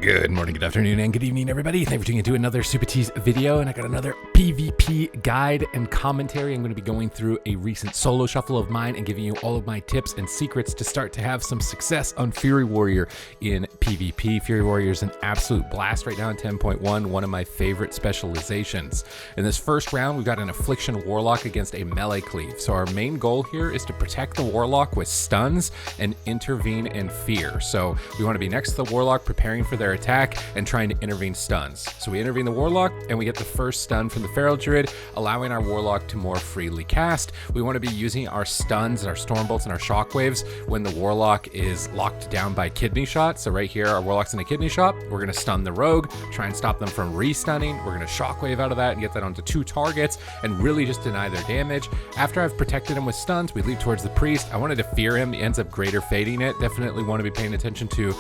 Good morning, good afternoon, and good evening, everybody. Thank you for tuning into another Supatease video, and I got another PvP guide and commentary. I'm going to be going through a recent solo shuffle of mine and giving you all of my tips and secrets to start to have some success on Fury Warrior in PvP. Fury Warrior is an absolute blast right now in 10.1, one of my favorite specializations. In this first round, we've got an Affliction Warlock against a melee cleave. So our main goal here is to protect the Warlock with stuns and intervene in fear. So we want to be next to the Warlock, preparing for their attack and trying to intervene stuns. So we intervene the Warlock and we get the first stun from the Feral Druid, allowing our Warlock to more freely cast. We want to be using our stuns, our Storm Bolts, and our Shockwaves when the Warlock is locked down by Kidney Shot. So right here, our Warlock's in a Kidney Shot. We're going to stun the Rogue, try and stop them from re-stunning. We're going to Shockwave out of that and get that onto 2 targets and really just deny their damage. After I've protected him with stuns, we leap towards the Priest. I wanted to fear him. He ends up greater fading it. Definitely want to be paying attention to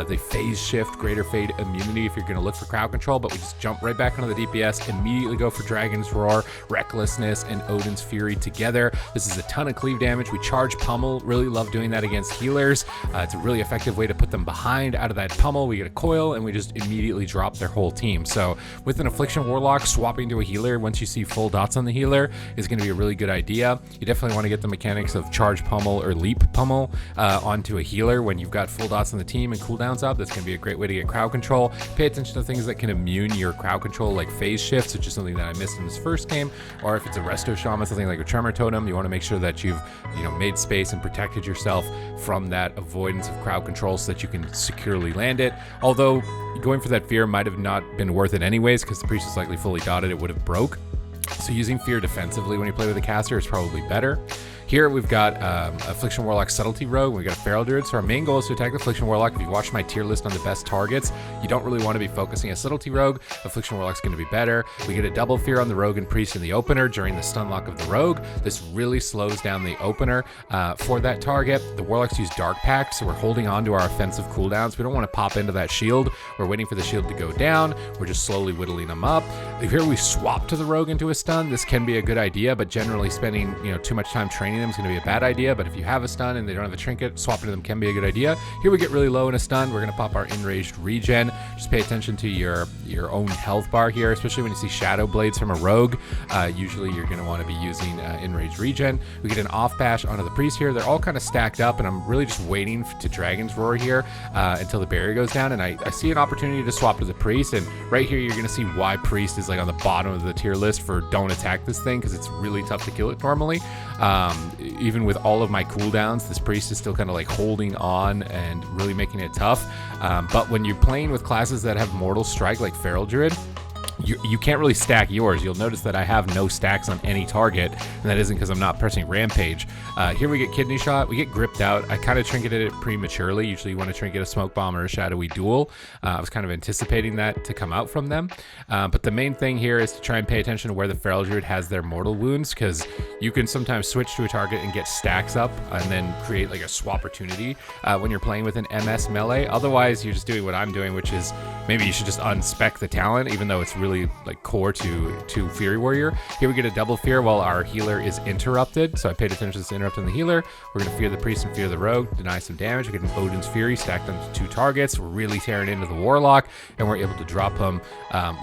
the phase shift, greater fade immunity if you're going to look for crowd control, but we just jump right back onto the DPS, immediately go for Dragon's Roar, Recklessness, and Odin's Fury together. This is a ton of cleave damage. We charge Pummel, really love doing that against healers. It's a really effective way to put them behind out of that Pummel. We get a coil and we just immediately drop their whole team. So with an Affliction Warlock, swapping to a healer once you see full dots on the healer is going to be a really good idea. You definitely want to get the mechanics of charge Pummel or leap Pummel onto a healer when you've got full dots on the team and cooldowns up. That's going to be a great way to get crowd control. Pay attention to things that can immune your crowd control, like phase shifts, which is something that I missed in this first game, or if it's a Resto Shaman, something like a Tremor Totem, you want to make sure that you've made space and protected yourself from that avoidance of crowd control so that you can securely land it. Although going for that fear might have not been worth it anyways, because the Priest is likely fully dotted, it would have broke. So using fear defensively when you play with a caster is probably better. Here we've got Affliction Warlock Subtlety Rogue, we've got a Feral Druid. So our main goal is to attack the Affliction Warlock. If you watch my tier list on the best targets, you don't really want to be focusing a Subtlety Rogue. Affliction Warlock's going to be better. We get a double fear on the Rogue and Priest in the opener during the stun lock of the Rogue. This really slows down the opener for that target. The Warlocks use Dark Pact, so we're holding on to our offensive cooldowns. We don't want to pop into that shield. We're waiting for the shield to go down. We're just slowly whittling them up. Here we swap to the Rogue into a stun. This can be a good idea, but generally spending too much time training them is going to be a bad idea. But if you have a stun and they don't have a trinket, swapping to them can be a good idea. Here we get really low in a stun. We're going to pop our Enraged Regen. Just pay attention to your own health bar here, especially when you see Shadow Blades from a Rogue. Usually you're going to want to be using Enraged Regen. We get an off bash onto the Priest here. They're all kind of stacked up, and I'm really just waiting to Dragon's Roar here until the barrier goes down, and I see an opportunity to swap to the Priest. And right here you're going to see why Priest is like on the bottom of the tier list for don't attack this thing, because it's really tough to kill it normally. Even with all of my cooldowns, this Priest is still kind of like holding on and really making it tough. But when you're playing with classes that have Mortal Strike like Feral Druid, you can't really stack yours. You'll notice that I have no stacks on any target, and that isn't because I'm not pressing Rampage. Here we get Kidney Shot. We get gripped out. I kind of trinketed it prematurely. Usually you want to trinket a Smoke Bomb or a Shadowy Duel. I was kind of anticipating that to come out from them. But the main thing here is to try and pay attention to where the Feral Druid has their mortal wounds, because you can sometimes switch to a target and get stacks up and then create like a swap opportunity when you're playing with an MS melee. Otherwise, you're just doing what I'm doing, which is maybe you should just unspec the talent, even though it's really like core to Fury Warrior. Here we get a double fear while our healer is interrupted. So I paid attention to this interrupting the healer. We're going to fear the Priest and fear the Rogue, deny some damage. We get an Odin's Fury stacked onto 2 targets. We're really tearing into the Warlock, and we're able to drop him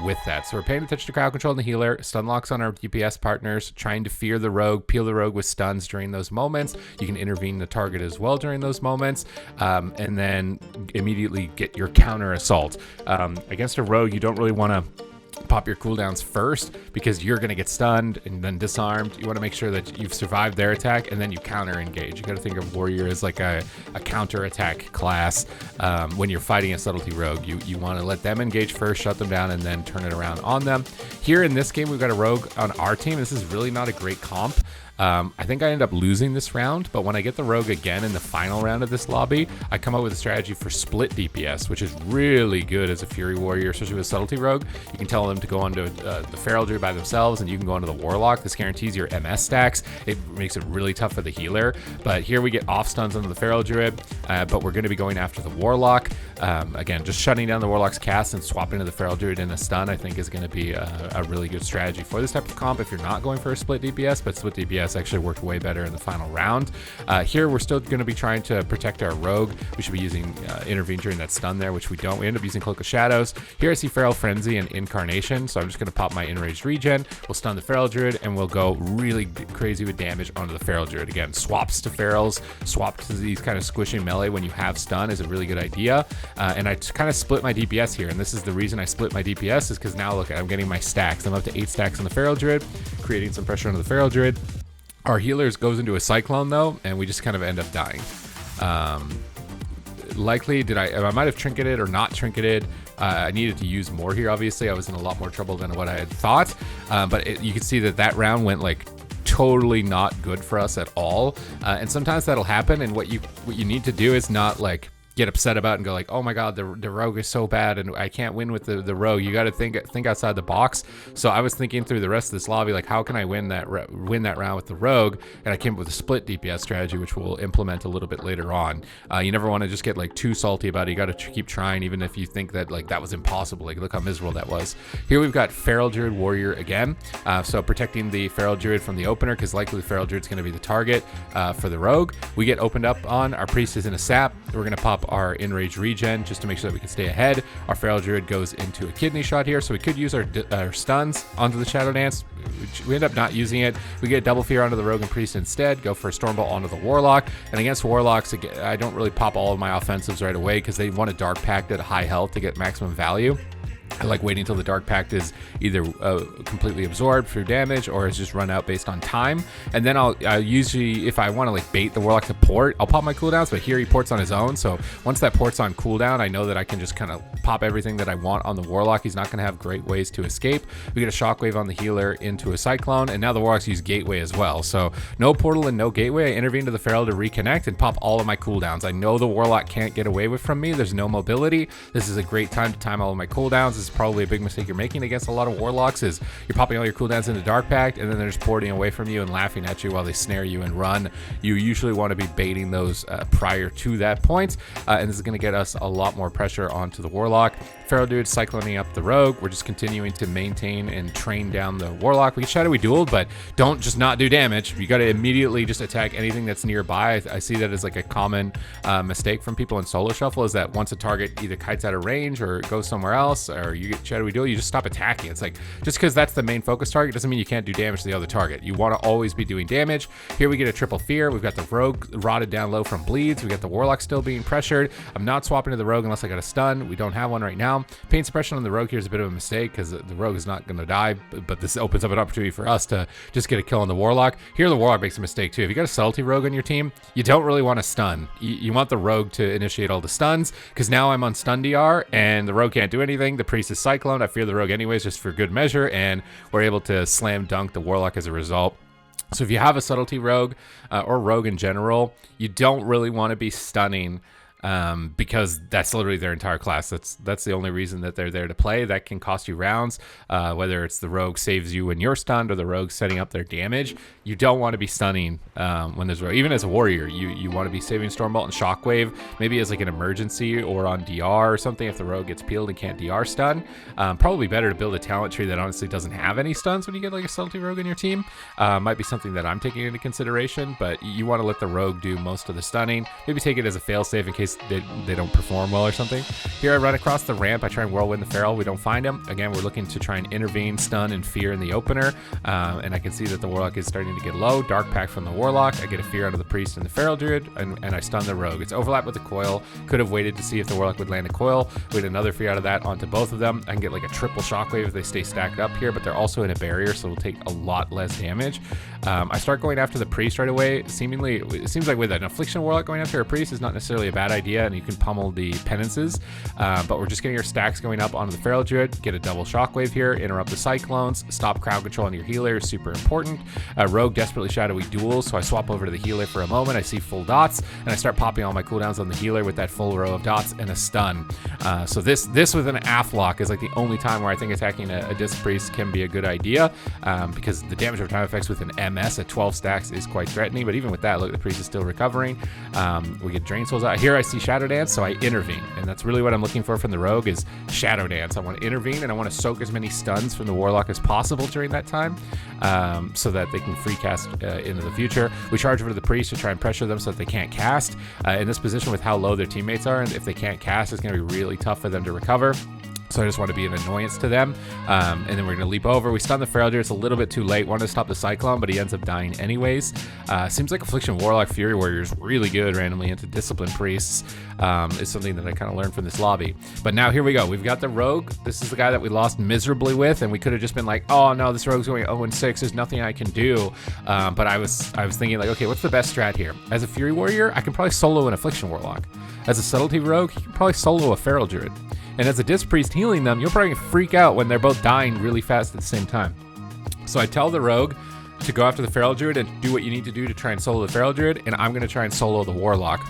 with that. So we're paying attention to crowd control and the healer. Stun locks on our DPS partners, trying to fear the Rogue, peel the Rogue with stuns during those moments. You can intervene the target as well during those moments, and then immediately get your counter assault. Against a Rogue, you don't really want to pop your cooldowns first, because you're going to get stunned and then disarmed. You want to make sure that you've survived their attack, and then you counter engage. You got to think of Warrior as like a counter attack class. When you're fighting a Subtlety Rogue, you want to let them engage first, shut them down, and then turn it around on them. Here in this game, we've got a Rogue on our team. This is really not a great comp. I think I end up losing this round, but when I get the Rogue again in the final round of this lobby, I come up with a strategy for split DPS, which is really good as a Fury Warrior, especially with Subtlety Rogue. You can tell them to go onto the Feral Druid by themselves, and you can go onto the Warlock. This guarantees your MS stacks. It makes it really tough for the healer, but here we get off stuns onto the Feral Druid, but we're going to be going after the Warlock. Again, just shutting down the Warlock's cast and swapping to the Feral Druid in a stun, I think is going to be a really good strategy for this type of comp if you're not going for a split DPS, but split DPS actually worked way better in the final round. Here, we're still going to be trying to protect our Rogue. We should be using Intervene during that stun there, which we don't. We end up using Cloak of Shadows. Here I see Feral Frenzy and Incarnation, so I'm just going to pop my Enraged Regen. We'll stun the Feral Druid, and we'll go really crazy with damage onto the Feral Druid. Again, swaps to Ferals, swap to these kind of squishing melee when you have stun is a really good idea. And I kind of split my DPS here, and this is the reason I split my DPS is because now look, I'm getting my stacks. I'm up to 8 stacks on the Feral Druid, creating some pressure on the Feral Druid. Our healers goes into a Cyclone though, and we just kind of end up dying. Likely, I might have trinketed or not trinketed. I needed to use more here, obviously. I was in a lot more trouble than what I had thought. But you can see that round went like totally not good for us at all. And sometimes that'll happen, and what you need to do is not like get upset about and go like, oh my god, the rogue is so bad and I can't win with the rogue. You got to think outside the box. So I was thinking through the rest of this lobby, like, how can I win that round with the rogue? And I came up with a split DPS strategy, which we'll implement a little bit later on. You never want to just get like too salty about it. You got to keep trying, even if you think that like that was impossible. Like, look how miserable that was. Here we've got Feral Druid Warrior again. So protecting the Feral Druid from the opener, because likely the Feral Druid's going to be the target for the rogue. We get opened up on. Our priest is in a sap. We're going to pop our Enraged Regen just to make sure that we can stay ahead. Our Feral Druid goes into a kidney shot here, so we could use our stuns onto the Shadow Dance. We end up not using it. We get Double Fear onto the Rogue and Priest instead, go for a Stormbolt onto the Warlock. And against Warlocks, I don't really pop all of my offensives right away because they want a Dark Pact at high health to get maximum value. I like waiting until the Dark Pact is either completely absorbed through damage or is just run out based on time. And then I'll usually, if I want to like bait the Warlock to port, I'll pop my cooldowns, but here he ports on his own. So once that port's on cooldown, I know that I can just kind of pop everything that I want on the Warlock. He's not going to have great ways to escape. We get a Shockwave on the healer into a Cyclone, and now the Warlocks use Gateway as well. So no portal and no Gateway. I intervene to the Feral to reconnect and pop all of my cooldowns. I know the Warlock can't get away from me. There's no mobility. This is a great time to time all of my cooldowns. This is probably a big mistake you're making against a lot of Warlocks, is you're popping all your cooldowns into Dark Pact and then they're just porting away from you and laughing at you while they snare you and run. You usually want to be baiting those prior to that point, and this is going to get us a lot more pressure onto the Warlock. Feral Druid cycloning up the Rogue. We're just continuing to maintain and train down the Warlock. We can Shadowy Duel, but don't just not do damage. You got to immediately just attack anything that's nearby. I see that as like a common mistake from people in solo shuffle, is that once a target either kites out of range or goes somewhere else, or you get Shadowy Duel, you just stop attacking. It's like, just because that's the main focus target doesn't mean you can't do damage to the other target. You want to always be doing damage. Here we get a Triple Fear. We've got the Rogue rotted down low from bleeds. We got the Warlock still being pressured. I'm not swapping to the Rogue unless I got a stun. We don't have one right now. Pain suppression on the Rogue here is a bit of a mistake because the Rogue is not going to die, but this opens up an opportunity for us to just get a kill on the Warlock. Here the Warlock makes a mistake too. If you got a Subtlety Rogue on your team, you don't really want to stun. You want the Rogue to initiate all the stuns, because now I'm on stun DR and the Rogue can't do anything. The Priest is cycloned. I fear the Rogue anyways, just for good measure, and we're able to slam dunk the Warlock as a result. So if you have a Subtlety Rogue or Rogue in general, you don't really want to be stunning, because that's literally their entire class. That's the only reason that they're there to play. That can cost you rounds, whether it's the Rogue saves you when you're stunned or the Rogue setting up their damage. You don't want to be stunning when there's Rogue. Even as a warrior, you want to be saving Stormbolt and Shockwave, maybe as like an emergency or on DR or something if the Rogue gets peeled and can't DR stun. Probably better to build a talent tree that honestly doesn't have any stuns when you get like a Subtlety Rogue in your team. Might be something that I'm taking into consideration, but you want to let the Rogue do most of the stunning. Maybe take it as a failsafe in case they don't perform well or something. Here I run across the ramp. I try and Whirlwind the Feral. We don't find him. Again, we're looking to try and intervene, stun, and fear in the opener. And I can see that the Warlock is starting to get low. Dark Pact from the Warlock. I get a fear out of the Priest and the Feral Druid, and I stun the Rogue. It's overlap with the Coil. Could have waited to see if the Warlock would land a Coil. We had another fear out of that onto both of them. I can get like a triple Shockwave if they stay stacked up here, but they're also in a barrier, so it'll take a lot less damage. I start going after the Priest right away. Seemingly, it seems like with an Affliction Warlock going after a Priest is not necessarily a bad idea, and you can pummel the penances, but we're just getting our stacks going up onto the Feral Druid. Get a double Shockwave here, interrupt the Cyclones, stop crowd control on your healer is super important. Rogue desperately Shadowy Duels, so I swap over to the healer for a moment. I see full dots, and I start popping all my cooldowns on the healer with that full row of dots and a stun. So this with an Afflock is like the only time where I think attacking a Disc Priest can be a good idea, because the damage over time effects with an MS at 12 stacks is quite threatening, but even with that, look, the Priest is still recovering. We get Drain Souls out. Here I see Shadow Dance, so I intervene. And that's really what I'm looking for from the Rogue is Shadow Dance. I want to intervene, and I want to soak as many stuns from the Warlock as possible during that time, so that they can free cast into the future. We charge over to the Priest to try and pressure them so that they can't cast. In this position with how low their teammates are, and if they can't cast, it's going to be really tough for them to recover. So I just want to be an annoyance to them. And then we're going to leap over. We stun the Feral Druid. It's a little bit too late. Wanted to stop the Cyclone, but he ends up dying anyways. Seems like Affliction Warlock Fury Warrior is really good randomly into Discipline Priests. Is something that I kind of learned from this lobby. But now here we go. We've got the Rogue. This is the guy that we lost miserably with, and we could have just been like, oh no, this Rogue's going 0-6. There's nothing I can do. But I was thinking like, okay, what's the best strat here? As a Fury Warrior, I can probably solo an Affliction Warlock. As a Subtlety Rogue, you can probably solo a Feral Druid. And as a Disc Priest healing them, you'll probably freak out when they're both dying really fast at the same time. So I tell the Rogue to go after the Feral Druid and do what you need to do to try and solo the Feral Druid, and I'm going to try and solo the Warlock.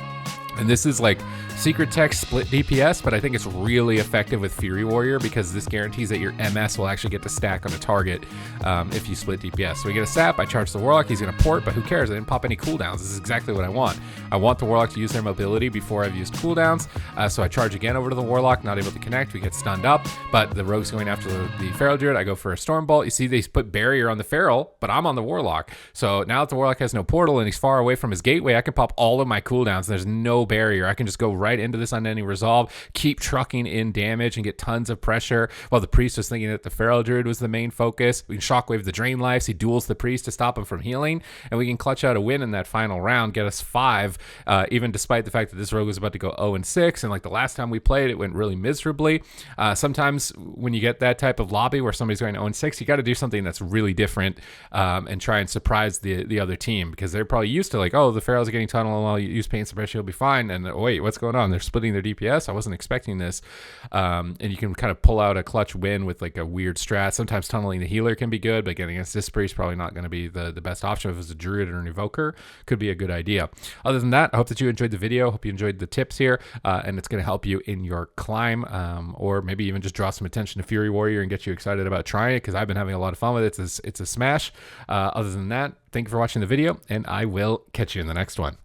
And this is like secret text split DPS, but I think it's really effective with Fury Warrior because this guarantees that your MS will actually get to stack on a target if you split DPS. So we get a sap, I charge the Warlock, he's going to port, but who cares? I didn't pop any cooldowns. This is exactly what I want. I want the Warlock to use their mobility before I've used cooldowns, so I charge again over to the Warlock, not able to connect, we get stunned up, but the Rogue's going after the Feral Druid. I go for a Storm Bolt. You see they put barrier on the Feral, but I'm on the Warlock. So now that the Warlock has no portal and he's far away from his gateway, I can pop all of my cooldowns. There's no barrier. I can just go right into this unending resolve, keep trucking in damage and get tons of pressure while the Priest was thinking that the Feral Druid was the main focus. We can shockwave the Drain Lives. He duels the Priest to stop him from healing, and we can clutch out a win in that final round, get us 5, even despite the fact that this Rogue was about to go 0-6, and like the last time we played, it went really miserably. Sometimes when you get that type of lobby where somebody's going 0-6, you got to do something that's really different and try and surprise the other team, because they're probably used to like, oh, the Ferals are getting tunnel, and I'll use Pain Suppression, you'll be fine, and wait, what's going on? They're splitting their DPS. I wasn't expecting this. And you can kind of pull out a clutch win with like a weird strat. Sometimes tunneling the healer can be good, but getting against this Priest probably not going to be the best option. If it's a Druid or an Evoker, could be a good idea. Other than that, I hope that you enjoyed the video. Hope you enjoyed the tips here, and it's going to help you in your climb, or maybe even just draw some attention to Fury Warrior and get you excited about trying it, because I've been having a lot of fun with it. It's a smash. Other than that, thank you for watching the video, and I will catch you in the next one.